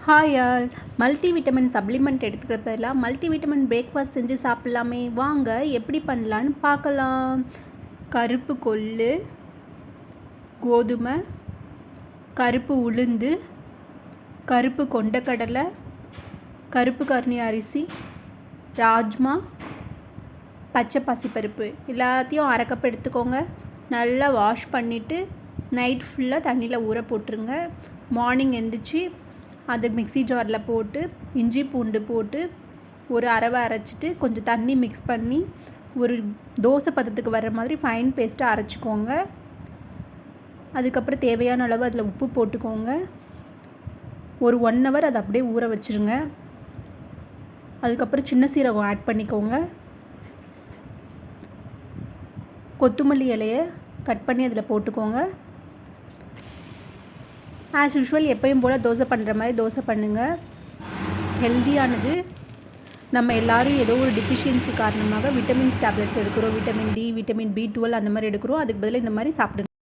Hi all. Multivitamin supplement எடுத்துக்கிற பதிலாக multivitamin breakfast செஞ்சு சாப்பிட்லாமே. வாங்க எப்படி பண்ணலான்னு பார்க்கலாம். கருப்பு கொள்ளு, கோதுமை, கருப்பு உளுந்து, கருப்பு கொண்டக்கடலை, கருப்பு கர்னி அரிசி, ராஜ்மா, பச்சை பாசிப்பருப்பு எல்லாத்தையும் அரை கப் எடுத்துக்கோங்க. நல்லா வாஷ் பண்ணிவிட்டு நைட் ஃபுல்லாக தண்ணியில் ஊற போட்டுருங்க. மார்னிங் எழுந்திரிச்சி அது மிக்ஸி ஜாரில் போட்டு இஞ்சி பூண்டு போட்டு ஒரு அரவை அரைச்சிட்டு கொஞ்சம் தண்ணி மிக்ஸ் பண்ணி ஒரு தோசை பதத்துக்கு வர்ற மாதிரி ஃபைன் பேஸ்ட்டாக அரைச்சிக்கோங்க. அதுக்கப்புறம் தேவையான அளவு அதில் உப்பு போட்டுக்கோங்க. ஒரு 1 hour அதை அப்படியே ஊற வச்சுருங்க. அதுக்கப்புறம் சின்ன சீரகம் ஆட் பண்ணிக்கோங்க. கொத்தமல்லி இலையை கட் பண்ணி அதில் போட்டுக்கோங்க. ஆஸ் யூஷுவல் எப்பயும் போல் தோசை பண்ணுற மாதிரி தோசை பண்ணுங்கள். ஹெல்த்தியானது. நம்ம எல்லோரும் ஏதோ ஒரு டிஃபிஷியன்சி காரணமாக விட்டமின்ஸ் டேப்லெட்ஸ் எடுக்கிறோம். விட்டமின் டி, விட்டமின் B12 அந்த மாதிரி எடுக்கிறோம். அதுக்கு பதிலாக இந்த மாதிரி சாப்பிடுங்க.